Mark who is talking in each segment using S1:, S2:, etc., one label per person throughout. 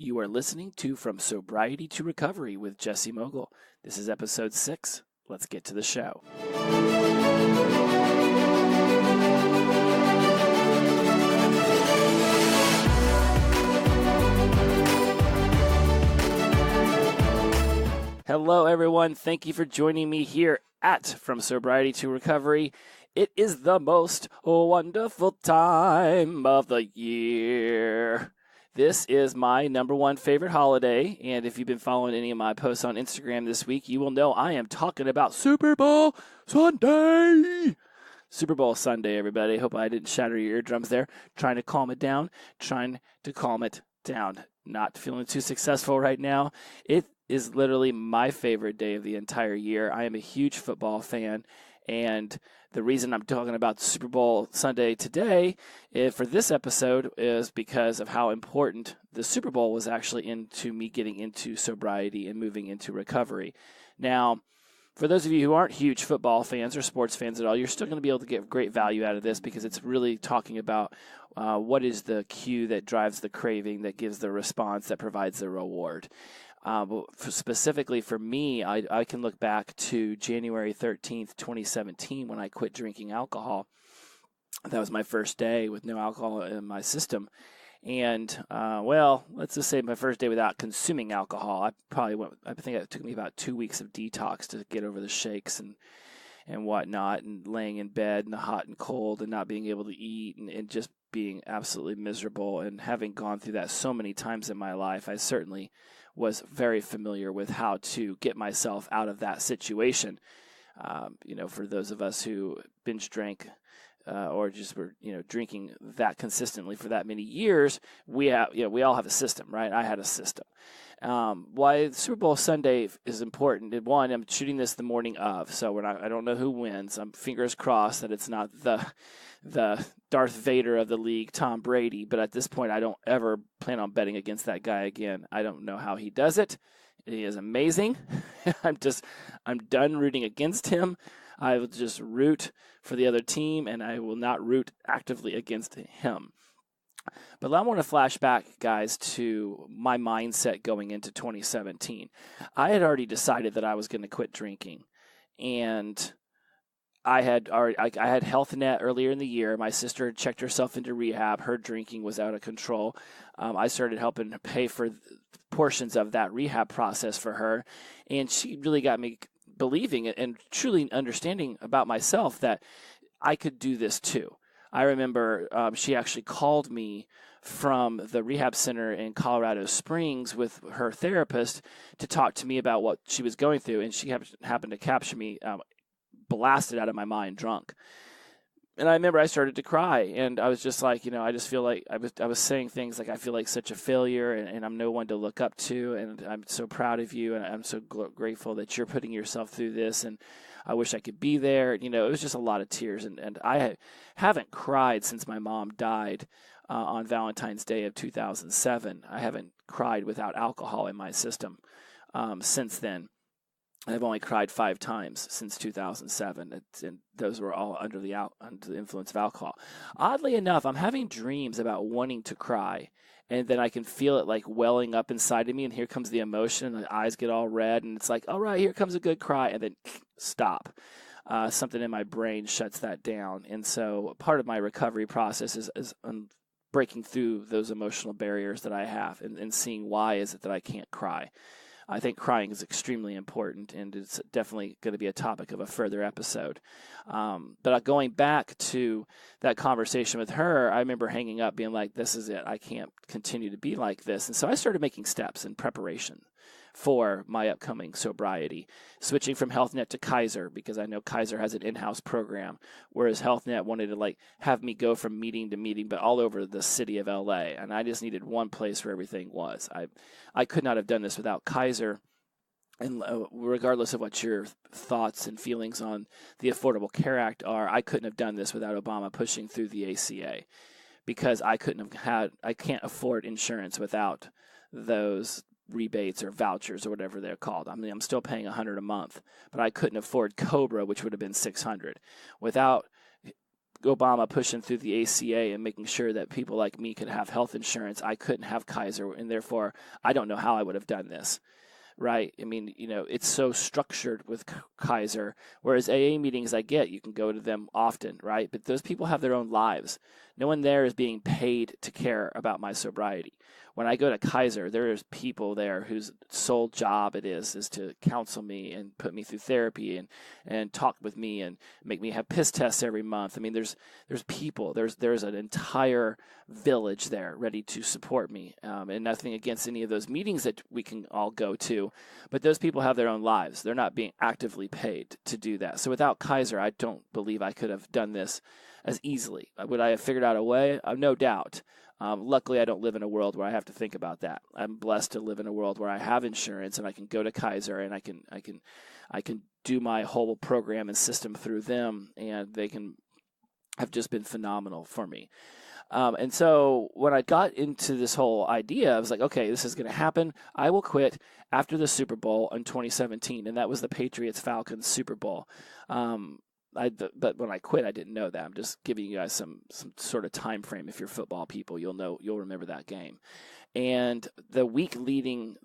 S1: You are listening to From Sobriety to Recovery with Jesse Mogul. This is episode 6. Let's get to the show. Hello, everyone. Thank you for joining me here at From Sobriety to Recovery. It is the most wonderful time of the year. This is my number one favorite holiday, and if you've been following any of my posts on Instagram this week, you will know I am talking about Super Bowl Sunday. Super Bowl Sunday, everybody. Hope I didn't shatter your eardrums there. Trying to calm it down. Not feeling too successful right now. It is literally my favorite day of the entire year. I am a huge football fan, and the reason I'm talking about Super Bowl Sunday today for this episode is because of how important the Super Bowl was actually into me getting into sobriety and moving into recovery. Now, for those of you who aren't huge football fans or sports fans at all, you're still going to be able to get great value out of this because it's really talking about what is the cue that drives the craving, that gives the response, that provides the reward. Specifically for me, I can look back to January 13th, 2017, when I quit drinking alcohol. That was my first day with no alcohol in my system. And, let's just say my first day without consuming alcohol. I think it took me about 2 weeks of detox to get over the shakes and whatnot, and laying in bed in the hot and cold and not being able to eat and just being absolutely miserable. And having gone through that so many times in my life, I certainly was very familiar with how to get myself out of that situation. For those of us who binge drank or just were, drinking that consistently for that many years, we all have a system, right? I had a system. Why Super Bowl Sunday is important. One, I'm shooting this the morning of, so I don't know who wins. I'm fingers crossed that it's not the Darth Vader of the league, Tom Brady. But at this point, I don't ever plan on betting against that guy again. I don't know how he does it. He is amazing. I'm done rooting against him. I will just root for the other team, and I will not root actively against him. But I want to flash back, guys, to my mindset going into 2017. I had already decided that I was going to quit drinking, and I had Health Net earlier in the year. My sister had checked herself into rehab. Her drinking was out of control. I started helping pay for portions of that rehab process for her, and she really got me believing and truly understanding about myself that I could do this too. I remember she actually called me from the rehab center in Colorado Springs with her therapist to talk to me about what she was going through, and she happened to capture me blasted out of my mind drunk. And I remember I started to cry, and I was just like, I just feel like I was saying things like, I feel like such a failure, and I'm no one to look up to, and I'm so proud of you, and I'm so grateful that you're putting yourself through this, and I wish I could be there. It was just a lot of tears, and I haven't cried since my mom died on Valentine's Day of 2007. I haven't cried without alcohol in my system since then. I've only cried 5 times since 2007, and those were all under the influence of alcohol. Oddly enough, I'm having dreams about wanting to cry, and then I can feel it like welling up inside of me, and here comes the emotion, and the eyes get all red, and it's like, all right, here comes a good cry, and then stop. Something in my brain shuts that down, and so part of my recovery process is breaking through those emotional barriers that I have and seeing why is it that I can't cry. I think crying is extremely important, and it's definitely going to be a topic of a further episode. But going back to that conversation with her, I remember hanging up being like, this is it. I can't continue to be like this. And so I started making steps in preparation for my upcoming sobriety, switching from Health Net to Kaiser, because I know Kaiser has an in-house program, whereas Health Net wanted to have me go from meeting to meeting, but all over the city of LA. And I just needed one place where everything was. I could not have done this without Kaiser. And regardless of what your thoughts and feelings on the Affordable Care Act are, I couldn't have done this without Obama pushing through the ACA, because I can't afford insurance without those rebates or vouchers or whatever they're called. I mean, I'm still paying $100 a month, but I couldn't afford Cobra, which would have been $600. Without Obama pushing through the ACA and making sure that people like me could have health insurance, I couldn't have Kaiser, and therefore I don't know how I would have done this. Right. I mean, it's so structured with Kaiser, whereas AA meetings you can go to them often, right? But those people have their own lives. No one there is being paid to care about my sobriety. When I go to Kaiser, there's people there whose sole job it is to counsel me and put me through therapy and talk with me and make me have piss tests every month. I mean, there's people, there's an entire village there ready to support me, and nothing against any of those meetings that we can all go to, but those people have their own lives. They're not being actively paid to do that. So without Kaiser, I don't believe I could have done this as easily. Would I have figured out a way? No doubt. Luckily, I don't live in a world where I have to think about that. I'm blessed to live in a world where I have insurance and I can go to Kaiser and I can do my whole program and system through them, and they can have just been phenomenal for me. And so when I got into this whole idea, I was like, okay, this is going to happen. I will quit after the Super Bowl in 2017, and that was the Patriots-Falcons Super Bowl. But when I quit, I didn't know that. I'm just giving you guys some sort of time frame. If you're football people, you'll remember that game. And the week leading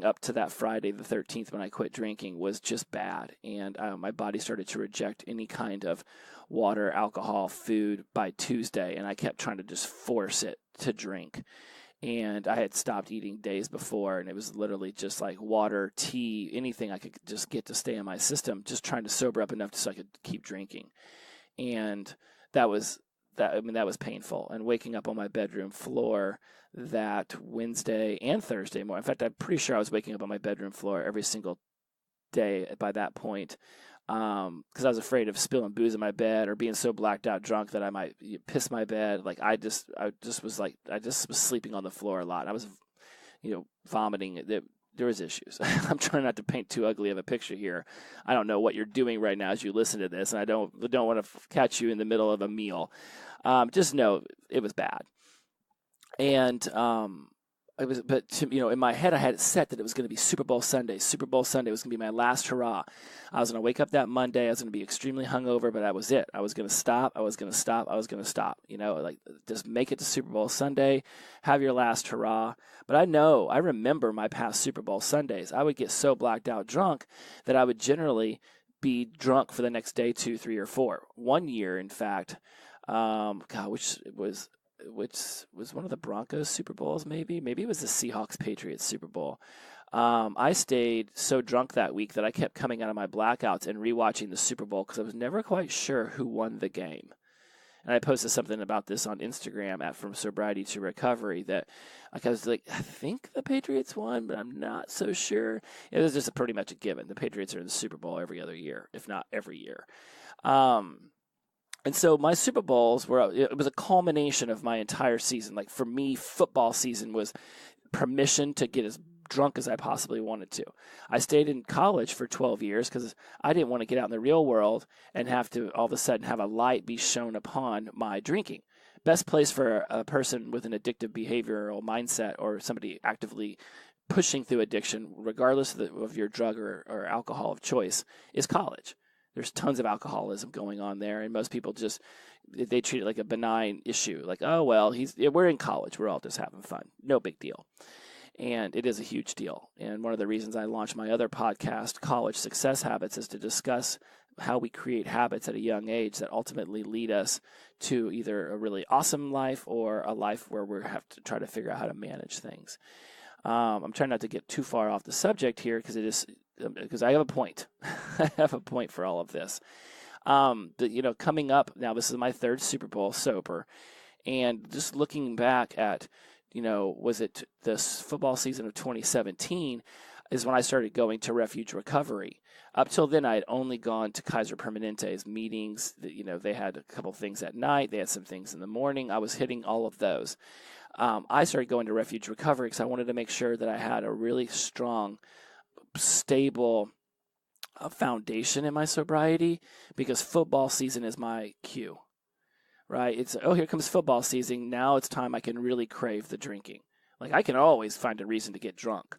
S1: up to that Friday, the 13th, when I quit drinking, was just bad. And my body started to reject any kind of water, alcohol, food by Tuesday. And I kept trying to just force it to drink. And I had stopped eating days before, and it was literally just like water, tea, anything I could just get to stay in my system, just trying to sober up enough so I could keep drinking. And that was painful. And waking up on my bedroom floor that Wednesday and Thursday morning. In fact, I'm pretty sure I was waking up on my bedroom floor every single day by that point, because I was afraid of spilling booze in my bed or being so blacked out drunk that I might piss my bed. Like I just was sleeping on the floor a lot. I was, vomiting. There was issues. I'm trying not to paint too ugly of a picture here. I don't know what you're doing right now as you listen to this, and I don't want to catch you in the middle of a meal. Just know it was bad. And in my head, I had it set that it was going to be Super Bowl Sunday. Super Bowl Sunday was going to be my last hurrah. I was going to wake up that Monday. I was going to be extremely hungover, but that was it. I was going to stop. Just make it to Super Bowl Sunday, have your last hurrah. But I remember my past Super Bowl Sundays. I would get so blacked out drunk that I would generally be drunk for the next day, 2, 3, or 4. One year, in fact, which was one of the Broncos Super Bowls, maybe it was the Seahawks-Patriots Super Bowl. I stayed so drunk that week that I kept coming out of my blackouts and rewatching the Super Bowl because I was never quite sure who won the game. And I posted something about this on Instagram at From Sobriety to Recovery that I was like, I think the Patriots won, but I'm not so sure. It was just pretty much a given. The Patriots are in the Super Bowl every other year, if not every year. And so my Super Bowls it was a culmination of my entire season. Like for me, football season was permission to get as drunk as I possibly wanted to. I stayed in college for 12 years because I didn't want to get out in the real world and have to all of a sudden have a light be shown upon my drinking. Best place for a person with an addictive behavioral mindset or somebody actively pushing through addiction, regardless of your drug or alcohol of choice, is college. There's tons of alcoholism going on there, and most people they treat it like a benign issue. Like, oh, well, we're in college. We're all just having fun. No big deal. And it is a huge deal. And one of the reasons I launched my other podcast, College Success Habits, is to discuss how we create habits at a young age that ultimately lead us to either a really awesome life or a life where we have to try to figure out how to manage things. I'm trying not to get too far off the subject here because I have a point. I have a point for all of this. Coming up now, this is my 3rd Super Bowl sober, and just looking back at, was it this football season of 2017 is when I started going to Refuge Recovery. Up till then, I had only gone to Kaiser Permanente's meetings. They had a couple things at night. They had some things in the morning. I was hitting all of those. I started going to Refuge Recovery because I wanted to make sure that I had a really strong, stable foundation in my sobriety, because football season is my cue, right? It's, here comes football season. Now it's time I can really crave the drinking. Like, I can always find a reason to get drunk.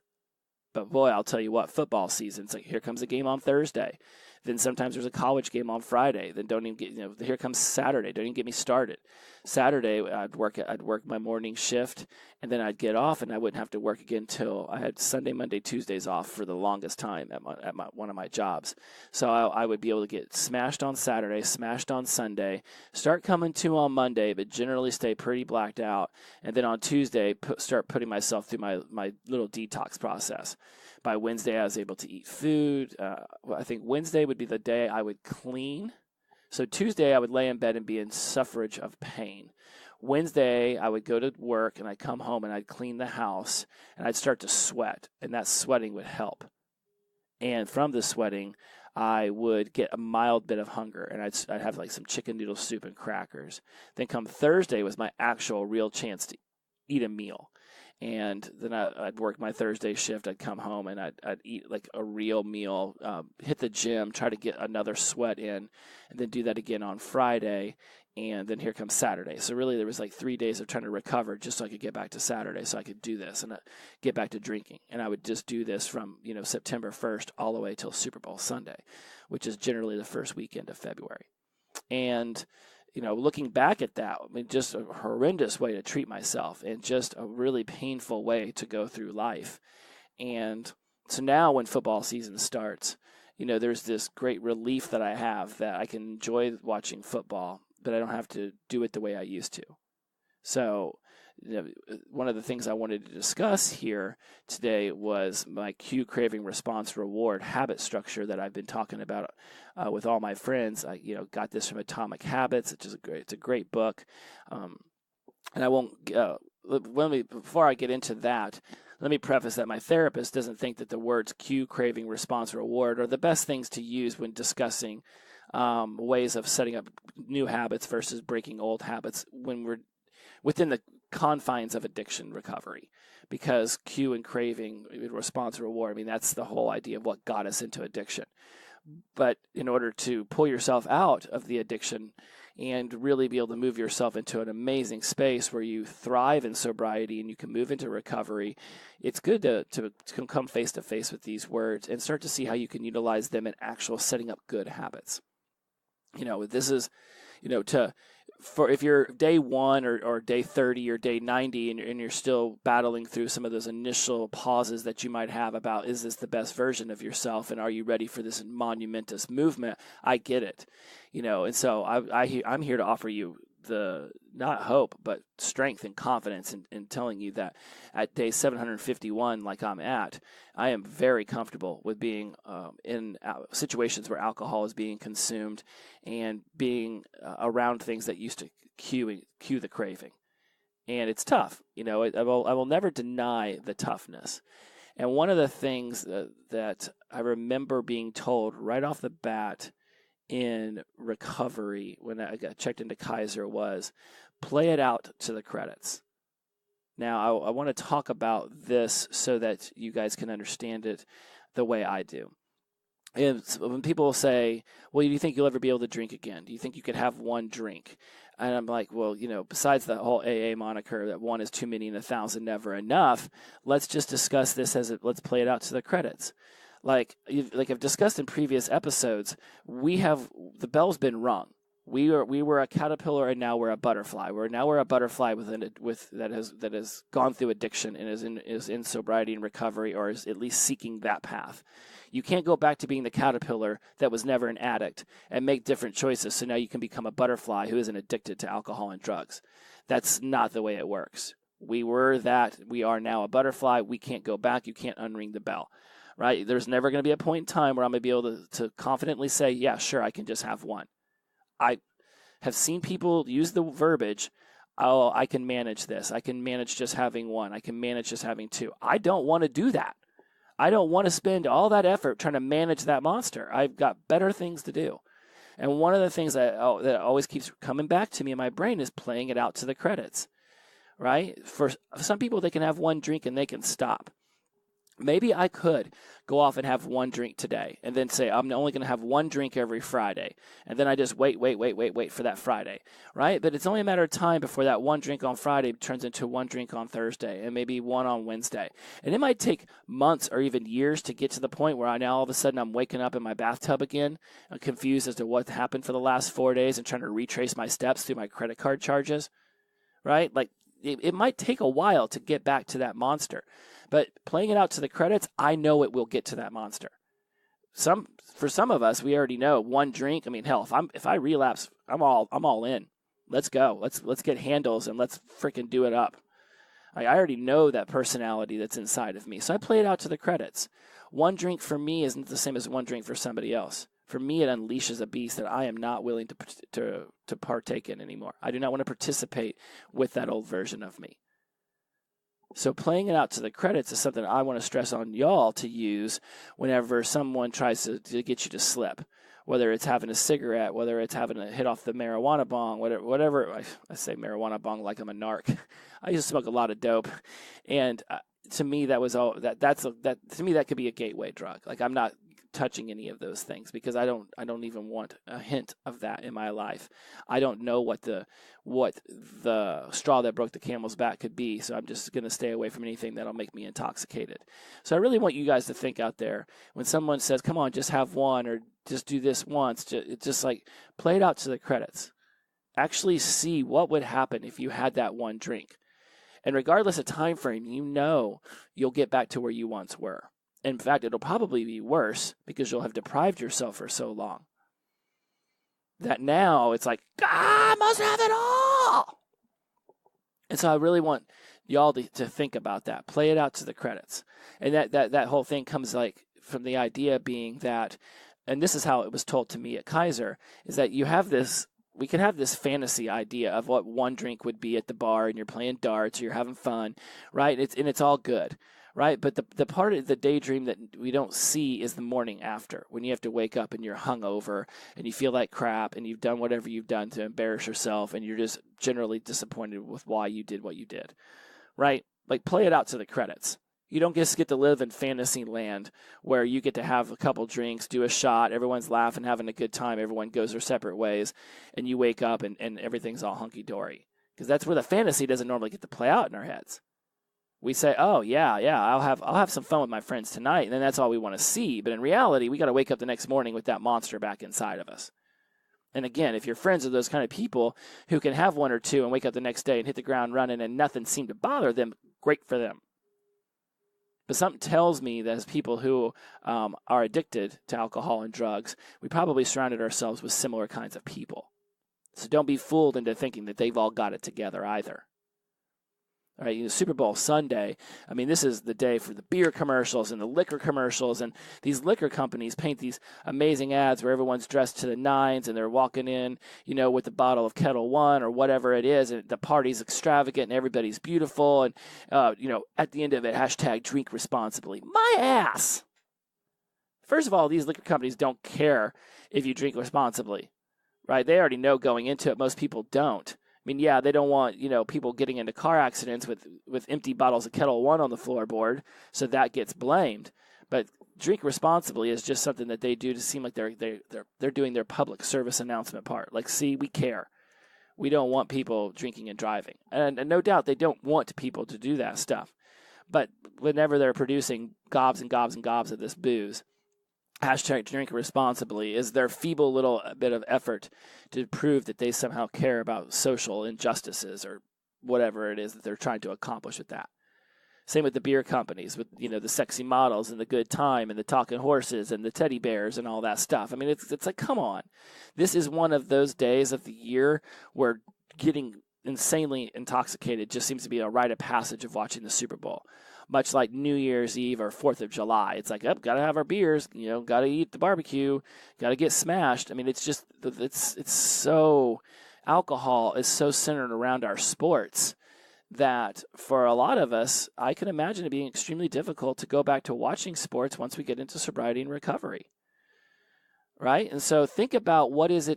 S1: But boy, I'll tell you what, football season, it's like, here comes a game on Thursday. Then sometimes there's a college game on Friday. Then don't even here comes Saturday. Don't even get me started. Saturday, I'd work my morning shift, and then I'd get off, and I wouldn't have to work again till I had Sunday, Monday, Tuesdays off for the longest time at one of my jobs. So I would be able to get smashed on Saturday, smashed on Sunday, start coming to on Monday, but generally stay pretty blacked out, and then on Tuesday start putting myself through my little detox process. By Wednesday, I was able to eat food. I think Wednesday would be the day I would clean. So Tuesday, I would lay in bed and be in suffrage of pain. Wednesday, I would go to work, and I'd come home, and I'd clean the house, and I'd start to sweat, and that sweating would help. And from the sweating, I would get a mild bit of hunger, and I'd have like some chicken noodle soup and crackers. Then come Thursday was my actual real chance to eat a meal. And then I'd work my Thursday shift. I'd come home and I'd eat like a real meal, hit the gym, try to get another sweat in, and then do that again on Friday. And then here comes Saturday. So really there was like 3 days of trying to recover just so I could get back to Saturday so I could do this and get back to drinking. And I would just do this from, September 1st all the way till Super Bowl Sunday, which is generally the first weekend of February. And looking back at that, just a horrendous way to treat myself and just a really painful way to go through life. And so now when football season starts, there's this great relief that I have that I can enjoy watching football, but I don't have to do it the way I used to. So one of the things I wanted to discuss here today was my cue, craving, response, reward habit structure that I've been talking about with all my friends. I got this from Atomic Habits, which is it's a great book. And I won't before I get into that, let me preface that my therapist doesn't think that the words cue, craving, response, reward are the best things to use when discussing ways of setting up new habits versus breaking old habits when we're within the confines of addiction recovery, because cue and craving, response, reward, that's the whole idea of what got us into addiction. But in order to pull yourself out of the addiction and really be able to move yourself into an amazing space where you thrive in sobriety and you can move into recovery, it's good to come face to face with these words and start to see how you can utilize them in actual setting up good habits. This is, if you're day 1 or day 30 or day 90 and you're still battling through some of those initial pauses that you might have about, is this the best version of yourself, and are you ready for this monumentous movement? I get it, and so I'm here to offer you the, not hope, but strength and confidence in telling you that at day 751, like I'm at, I am very comfortable with being in situations where alcohol is being consumed and being around things that used to cue the craving. And it's tough. I will never deny the toughness. And one of the things that I remember being told right off the bat in recovery when I got checked into Kaiser was, play it out to the credits. Now, I want to talk about this so that you guys can understand it the way I do. And when people say, well, do you think you'll ever be able to drink again? Do you think you could have one drink? And I'm like, well, besides the whole AA moniker that one is too many and 1,000 never enough, let's just discuss this let's play it out to the credits. Like I've discussed in previous episodes, the bell's been rung. We were a caterpillar and now we're a butterfly. We're a butterfly that has gone through addiction and is in sobriety and recovery, or is at least seeking that path. You can't go back to being the caterpillar that was never an addict and make different choices so now you can become a butterfly who isn't addicted to alcohol and drugs. That's not the way it works. We were that. We are now a butterfly. We can't go back. You can't unring the bell. Right? There's never going to be a point in time where I'm going to be able to confidently say, yeah, sure, I can just have one. I have seen people use the verbiage, oh, I can manage this. I can manage just having one. I can manage just having two. I don't want to do that. I don't want to spend all that effort trying to manage that monster. I've got better things to do. And one of the things that always keeps coming back to me in my brain is playing it out to the credits, right? For some people, they can have one drink and they can stop. Maybe I could go off and have one drink today and then say, I'm only going to have one drink every Friday. And then I just wait for that Friday, right? But it's only a matter of time before that one drink on Friday turns into one drink on Thursday and maybe one on Wednesday. And it might take months or even years to get to the point where now all of a sudden I'm waking up in my bathtub again. I'm confused as to what happened for the last 4 days and trying to retrace my steps through my credit card charges, right? Like it might take a while to get back to that monster. But playing it out to the credits, I know it will get to that monster. For some of us, we already know one drink. I mean, hell, if I relapse, I'm all in. Let's go. Let's get handles and let's freaking do it up. I already know that personality that's inside of me, so I play it out to the credits. One drink for me isn't the same as one drink for somebody else. For me, it unleashes a beast that I am not willing to partake in anymore. I do not want to participate with that old version of me. So playing it out to the credits is something I want to stress on y'all to use whenever someone tries to get you to slip, whether it's having a cigarette, whether it's having a hit off the marijuana bong, whatever. I say marijuana bong like I'm a narc. I used to smoke a lot of dope, and to me that was all that to me that could be a gateway drug. Like I'm not touching any of those things because I don't even want a hint of that in my life. I don't know what the straw that broke the camel's back could be, so I'm just going to stay away from anything that'll make me intoxicated. So I really want you guys to think out there when someone says, come on, just have one or just do this once, just like play it out to the credits. Actually see what would happen if you had that one drink. And regardless of time frame, you'll get back to where you once were. In fact, it'll probably be worse because you'll have deprived yourself for so long that now it's like, I must have it all. And so I really want y'all to think about that. Play it out to the credits. And that whole thing comes like from the idea being that, and this is how it was told to me at Kaiser, is that we can have this fantasy idea of what one drink would be at the bar and you're playing darts or you're having fun, right? It's all good. Right, but the part of the daydream that we don't see is the morning after, when you have to wake up and you're hungover and you feel like crap and you've done whatever you've done to embarrass yourself and you're just generally disappointed with why you did what you did, right? Like play it out to the credits. You don't just get to live in fantasy land where you get to have a couple drinks, do a shot, everyone's laughing, having a good time, everyone goes their separate ways, and you wake up and everything's all hunky-dory. Because that's where the fantasy doesn't normally get to play out in our heads. We say, oh, yeah, I'll have some fun with my friends tonight, and then that's all we want to see. But in reality, we got to wake up the next morning with that monster back inside of us. And again, if you're friends with those kind of people who can have one or two and wake up the next day and hit the ground running and nothing seemed to bother them, great for them. But something tells me that as people who are addicted to alcohol and drugs, we probably surrounded ourselves with similar kinds of people. So don't be fooled into thinking that they've all got it together either. All right, Super Bowl Sunday, I mean, this is the day for the beer commercials and the liquor commercials, and these liquor companies paint these amazing ads where everyone's dressed to the nines and they're walking in, with a bottle of Kettle One or whatever it is, and the party's extravagant and everybody's beautiful, and, at the end of it, hashtag drink responsibly. My ass! First of all, these liquor companies don't care if you drink responsibly, right? They already know going into it. Most people don't. I mean, yeah, they don't want, people getting into car accidents with empty bottles of Kettle One on the floorboard, so that gets blamed. But drink responsibly is just something that they do to seem like they're doing their public service announcement part. Like, see, we care. We don't want people drinking and driving. And no doubt they don't want people to do that stuff. But whenever they're producing gobs and gobs and gobs of this booze, hashtag drink responsibly is their feeble little bit of effort to prove that they somehow care about social injustices or whatever it is that they're trying to accomplish with that. Same with the beer companies, with the sexy models and the good time and the talking horses and the teddy bears and all that stuff. I mean, it's like, come on. This is one of those days of the year where getting insanely intoxicated just seems to be a rite of passage of watching the Super Bowl. Much like New Year's Eve or 4th of July. It's like, gotta have our beers, gotta eat the barbecue, gotta get smashed. I mean, it's so, alcohol is so centered around our sports that for a lot of us, I can imagine it being extremely difficult to go back to watching sports once we get into sobriety and recovery. Right? And so think about what is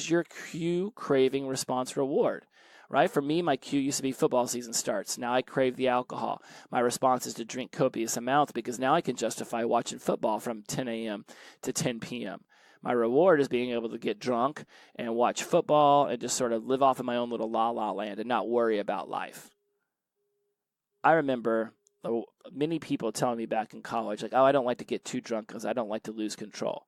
S1: your cue, craving, response, reward. right? For me, my cue used to be football season starts. Now I crave the alcohol. My response is to drink copious amounts because now I can justify watching football from 10 a.m. to 10 p.m. My reward is being able to get drunk and watch football and just sort of live off in my own little la-la land and not worry about life. I remember many people telling me back in college, like, oh, I don't like to get too drunk because I don't like to lose control.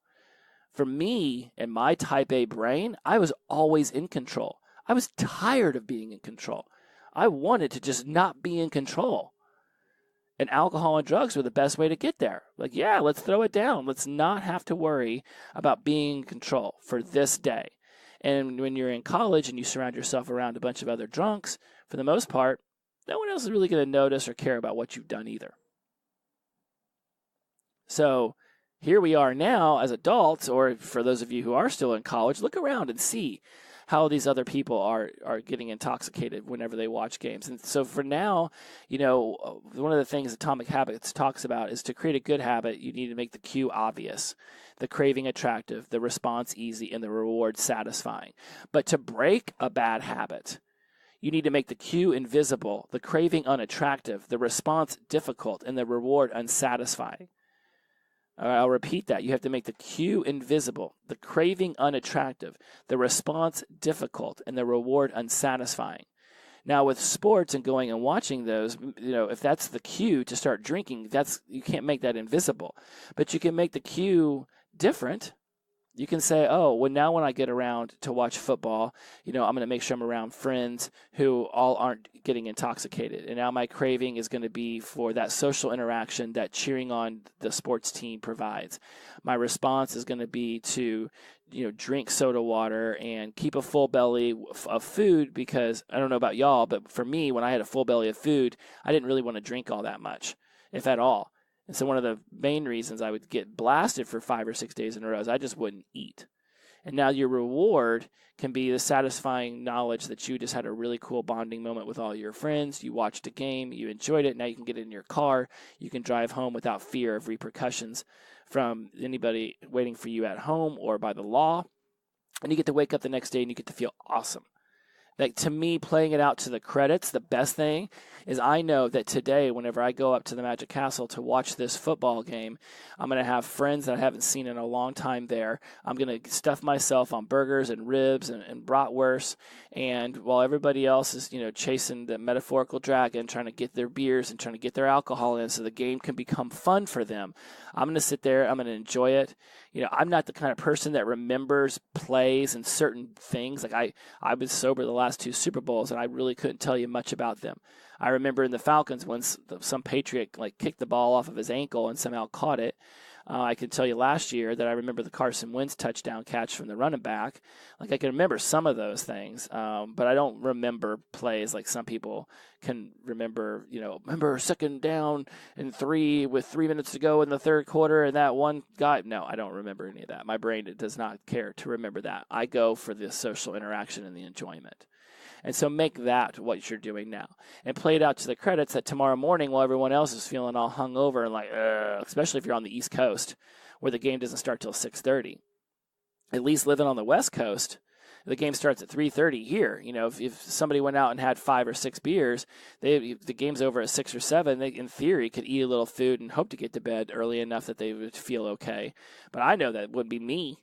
S1: For me and my type A brain, I was always in control. I was tired of being in control. I wanted to just not be in control. And alcohol and drugs were the best way to get there. Like, yeah, let's throw it down. Let's not have to worry about being in control for this day. And when you're in college and you surround yourself around a bunch of other drunks, for the most part, no one else is really going to notice or care about what you've done either. So here we are now as adults, or for those of you who are still in college, look around and see how these other people are getting intoxicated whenever they watch games. And so for now, one of the things Atomic Habits talks about is to create a good habit, you need to make the cue obvious, the craving attractive, the response easy, and the reward satisfying. But to break a bad habit, you need to make the cue invisible, the craving unattractive, the response difficult, and the reward unsatisfying. I'll repeat that. You have to make the cue invisible, the craving unattractive, the response difficult, and the reward unsatisfying. Now, with sports and going and watching those, if that's the cue to start drinking, you can't make that invisible. But you can make the cue different. You can say, oh, well, now when I get around to watch football, I'm going to make sure I'm around friends who all aren't getting intoxicated. And now my craving is going to be for that social interaction that cheering on the sports team provides. My response is going to be to, drink soda water and keep a full belly of food because I don't know about y'all, but for me, when I had a full belly of food, I didn't really want to drink all that much, if at all. And so one of the main reasons I would get blasted for 5 or 6 days in a row is I just wouldn't eat. And now your reward can be the satisfying knowledge that you just had a really cool bonding moment with all your friends. You watched a game, you enjoyed it. Now you can get in your car. You can drive home without fear of repercussions from anybody waiting for you at home or by the law. And you get to wake up the next day and you get to feel awesome. Like, to me, playing it out to the credits, the best thing is I know that today, whenever I go up to the Magic Castle to watch this football game, I'm going to have friends that I haven't seen in a long time there. I'm going to stuff myself on burgers and ribs and bratwurst. And while everybody else is, chasing the metaphorical dragon, trying to get their beers and trying to get their alcohol in so the game can become fun for them, I'm going to sit there. I'm going to enjoy it. I'm not the kind of person that remembers plays and certain things. Like I was sober the last 2 Super Bowls, and I really couldn't tell you much about them. I remember in the Falcons when some Patriot kicked the ball off of his ankle and somehow caught it. I can tell you last year that I remember the Carson Wentz touchdown catch from the running back. I can remember some of those things, but I don't remember plays like some people can remember. Remember 2nd down and 3 with 3 minutes to go in the third quarter and that one guy. No, I don't remember any of that. My brain does not care to remember that. I go for the social interaction and the enjoyment. And so make that what you're doing now. And play it out to the credits that tomorrow morning while everyone else is feeling all hungover and especially if you're on the East Coast where the game doesn't start till 6:30. At least living on the West Coast, the game starts at 3:30 here. If somebody went out and had 5 or 6 beers, the game's over at 6 or 7. They, in theory, could eat a little food and hope to get to bed early enough that they would feel okay. But I know that wouldn't be me.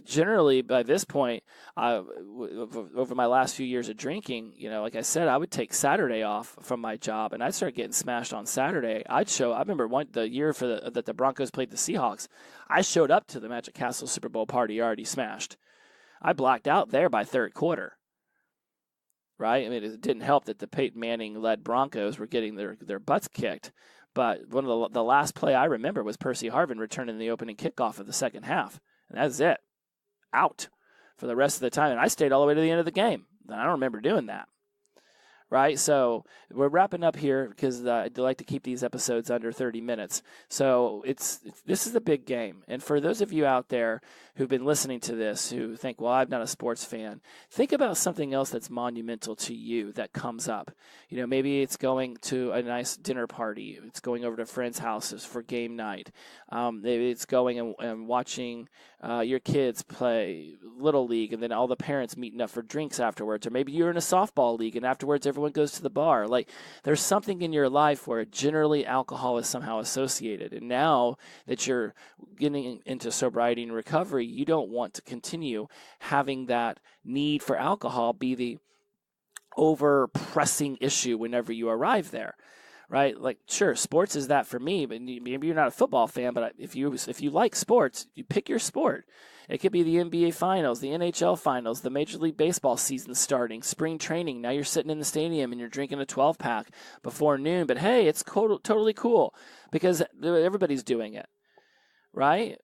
S1: Generally, by this point, over my last few years of drinking, like I said, I would take Saturday off from my job, and I'd start getting smashed on Saturday. I remember the year that the Broncos played the Seahawks, I showed up to the Magic Castle Super Bowl party already smashed. I blacked out there by third quarter, right? I mean, it didn't help that the Peyton Manning-led Broncos were getting their butts kicked, but one of the last play I remember was Percy Harvin returning the opening kickoff of the second half, and that's it. Out for the rest of the time, and I stayed all the way to the end of the game. I don't remember doing that, right? So we're wrapping up here because I'd like to keep these episodes under 30 minutes. So this is a big game. And for those of you out there who've been listening to this who think, well, I'm not a sports fan, think about something else that's monumental to you that comes up. Maybe it's going to a nice dinner party. It's going over to friends' houses for game night. Maybe it's going and watching your kids play Little League, and then all the parents meeting up for drinks afterwards. Or maybe you're in a softball league, and afterwards everyone goes to the bar. Like, there's something in your life where generally alcohol is somehow associated. And now that you're getting into sobriety and recovery, you don't want to continue having that need for alcohol be the over-pressing issue whenever you arrive there. Right? Like, sure, sports is that for me, but maybe you're not a football fan, but if you like sports, you pick your sport. It could be the NBA Finals, the NHL Finals, the Major League Baseball season starting, spring training. Now you're sitting in the stadium and you're drinking a 12-pack before noon, but hey, it's totally cool because everybody's doing it, right?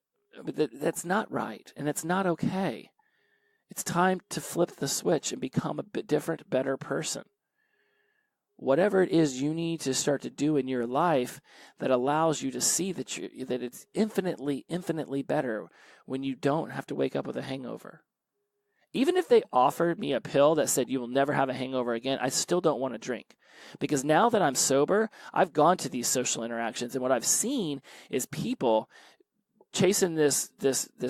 S1: But that's not right, and it's not okay. It's time to flip the switch and become a bit different, better person. Whatever it is you need to start to do in your life that allows you to see that it's infinitely better when you don't have to wake up with a hangover. Even if they offered me a pill that said you will never have a hangover again, I still don't want to drink. Because now that I'm sober, I've gone to these social interactions, and what I've seen is people chasing this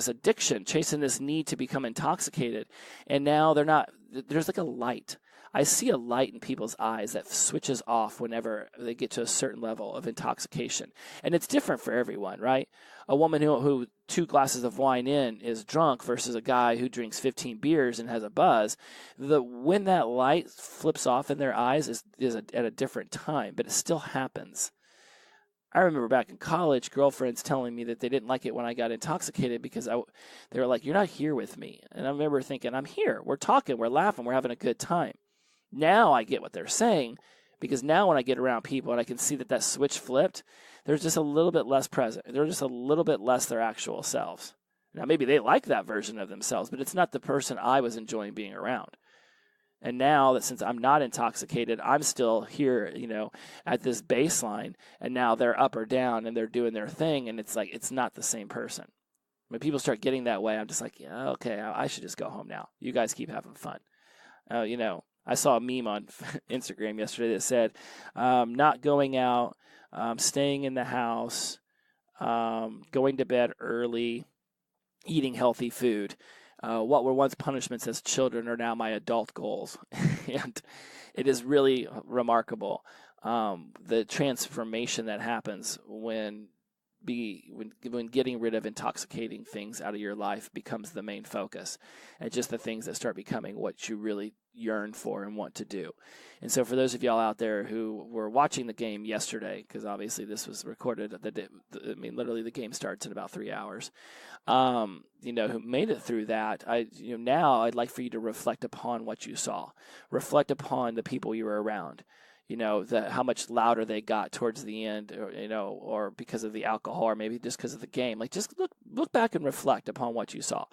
S1: addiction, chasing this need to become intoxicated, and now there's like a light. I see a light in people's eyes that switches off whenever they get to a certain level of intoxication. And it's different for everyone, right? A woman who 2 glasses of wine in is drunk versus a guy who drinks 15 beers and has a buzz. When that light flips off in their eyes is at a different time, but it still happens. I remember back in college, girlfriends telling me that they didn't like it when I got intoxicated because they were like, "You're not here with me." And I remember thinking, I'm here. We're talking, we're laughing, we're having a good time. Now I get what they're saying, because now when I get around people and I can see that switch flipped, they're just a little bit less present. They're just a little bit less their actual selves. Now, maybe they like that version of themselves, but it's not the person I was enjoying being around. And now that since I'm not intoxicated, I'm still here, at this baseline, and now they're up or down and they're doing their thing, and it's like it's not the same person. When people start getting that way, I'm just like, yeah, okay, I should just go home now. You guys keep having fun. I saw a meme on Instagram yesterday that said, not going out, staying in the house, going to bed early, eating healthy food. What were once punishments as children are now my adult goals. And it is really remarkable, the transformation that happens when getting rid of intoxicating things out of your life becomes the main focus, and just the things that start becoming what you really yearn for and want to do. And so for those of y'all out there who were watching the game yesterday, because obviously this was recorded literally the game starts in about 3 hours, who made it through that, now I'd like for you to reflect upon what you saw, reflect upon the people you were around. How much louder they got towards the end, or because of the alcohol, or maybe just because of the game. Like, just look back and reflect upon what you saw,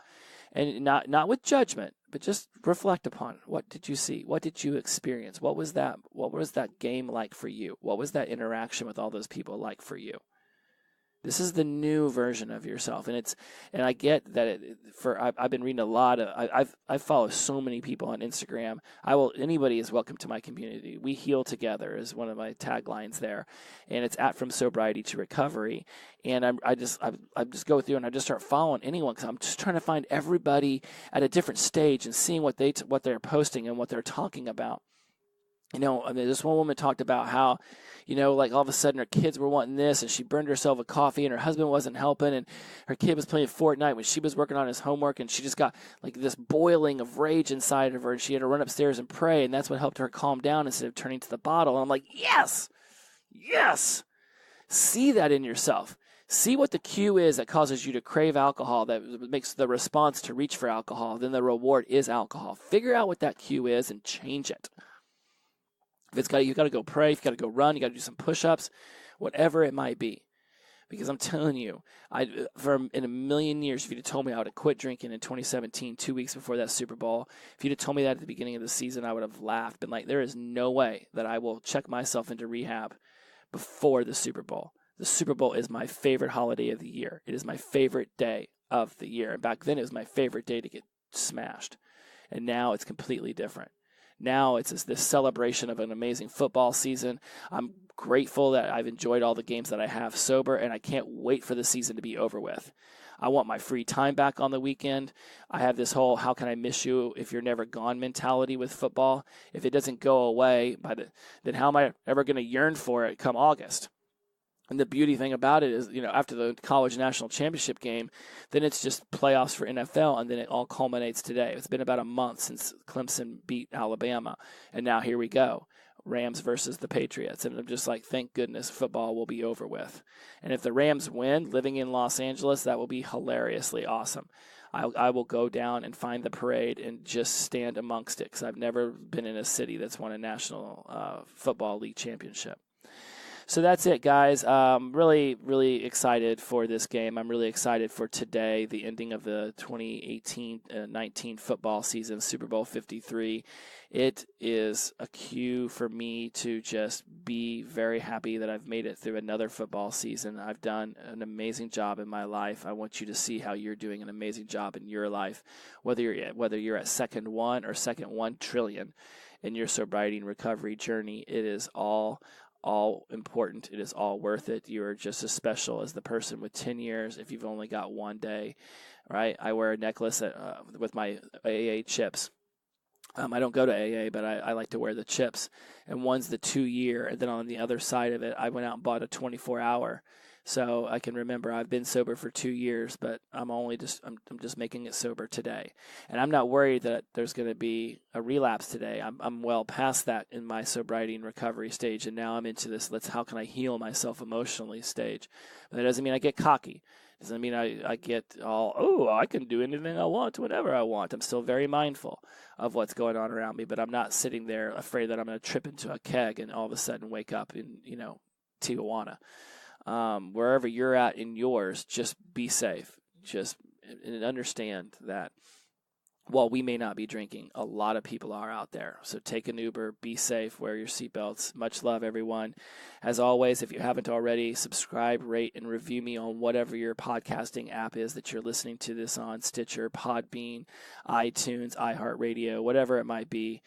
S1: and not with judgment, but just reflect upon what did you see, what did you experience, what was that game like for you, what was that interaction with all those people like for you. This is the new version of yourself, and I get that. I've been reading a lot of. I follow so many people on Instagram. Anybody is welcome to my community. We heal together is one of my taglines there, and it's from sobriety to recovery. And I just go through and I just start following anyone because I'm just trying to find everybody at a different stage and seeing what they're posting and what they're talking about. This one woman talked about how, like all of a sudden her kids were wanting this, and she burned herself a coffee, and her husband wasn't helping, and her kid was playing Fortnite when she was working on his homework, and she just got like this boiling of rage inside of her, and she had to run upstairs and pray, and that's what helped her calm down instead of turning to the bottle. And I'm like, yes, see that in yourself. See what the cue is that causes you to crave alcohol, that makes the response to reach for alcohol. Then the reward is alcohol. Figure out what that cue is and change it. If you got to go pray, if you got to go run, you got to do some push-ups, whatever it might be. Because I'm telling you, in a million years, if you'd have told me I would have quit drinking in 2017, 2 weeks before that Super Bowl, if you'd have told me that at the beginning of the season, I would have laughed. Been like, there is no way that I will check myself into rehab before the Super Bowl. The Super Bowl is my favorite holiday of the year. It is my favorite day of the year. And back then, it was my favorite day to get smashed. And now it's completely different. Now it's this celebration of an amazing football season. I'm grateful that I've enjoyed all the games that I have sober, and I can't wait for the season to be over with. I want my free time back on the weekend. I have this whole how can I miss you if you're never gone mentality with football. If it doesn't go away, then how am I ever going to yearn for it come August? And the beauty thing about it is, after the college national championship game, then it's just playoffs for NFL, and then it all culminates today. It's been about a month since Clemson beat Alabama, and now here we go, Rams versus the Patriots. And I'm just like, thank goodness football will be over with. And if the Rams win, living in Los Angeles, that will be hilariously awesome. I will go down and find the parade and just stand amongst it because I've never been in a city that's won a National Football League championship. So that's it, guys. Really, really excited for this game. I'm really excited for today, the ending of the 2018-19 football season, Super Bowl 53. It is a cue for me to just be very happy that I've made it through another football season. I've done an amazing job in my life. I want you to see how you're doing an amazing job in your life, whether you're at second 1 or second 1 trillion in your sobriety and recovery journey. It is all important. It is all worth it. You are just as special as the person with 10 years if you've only got one day, right? I wear a necklace with my AA chips. I don't go to AA, but I like to wear the chips. And one's the 2-year, and then on the other side of it, I went out and bought a 24-hour. So I can remember I've been sober for 2 years, but I'm just making it sober today. And I'm not worried that there's going to be a relapse today. I'm well past that in my sobriety and recovery stage, and now I'm into this how can I heal myself emotionally stage. But that doesn't mean I get cocky. It doesn't mean I get all, I can do anything I want, whatever I want. I'm still very mindful of what's going on around me, but I'm not sitting there afraid that I'm going to trip into a keg and all of a sudden wake up in, Tijuana. Wherever you're at in yours, just be safe. Just understand that while we may not be drinking, a lot of people are out there. So take an Uber, be safe, wear your seatbelts. Much love, everyone. As always, if you haven't already, subscribe, rate, and review me on whatever your podcasting app is that you're listening to this on, Stitcher, Podbean, iTunes, iHeartRadio, whatever it might be.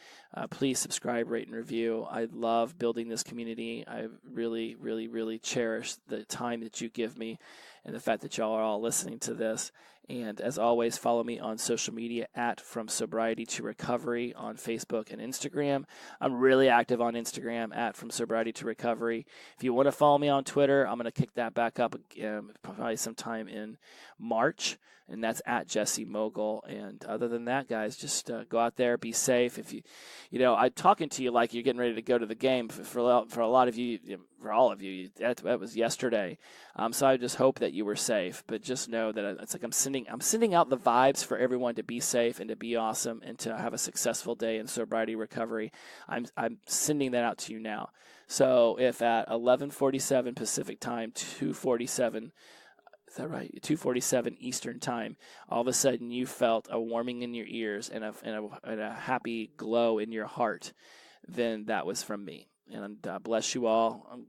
S1: Please subscribe, rate, and review. I love building this community. I really, really, really cherish the time that you give me and the fact that y'all are all listening to this. And as always, follow me on social media at From Sobriety to Recovery on Facebook and Instagram. I'm really active on Instagram at From Sobriety to Recovery. If you want to follow me on Twitter, I'm going to kick that back up probably sometime in March, and that's at Jesse Mogul. And other than that, guys, just go out there, be safe. If I'm talking to you like you're getting ready to go to the game. For a lot of you, for all of you, that was yesterday. So I just hope that you were safe. But just know that it's like I'm sending out the vibes for everyone to be safe and to be awesome and to have a successful day in sobriety recovery. I'm sending that out to you now. So if at 11:47 Pacific time, 2:47. Is that right? 2:47 Eastern time. All of a sudden, you felt a warming in your ears and a happy glow in your heart. Then that was from me. And bless you all.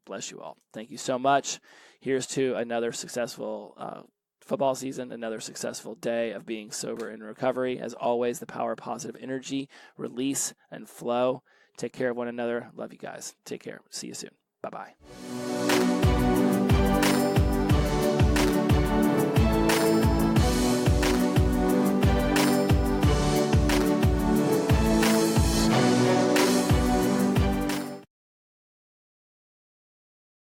S1: Bless you all. Thank you so much. Here's to another successful football season, another successful day of being sober in recovery. As always, the power of positive energy, release, and flow. Take care of one another. Love you guys. Take care. See you soon. Bye-bye.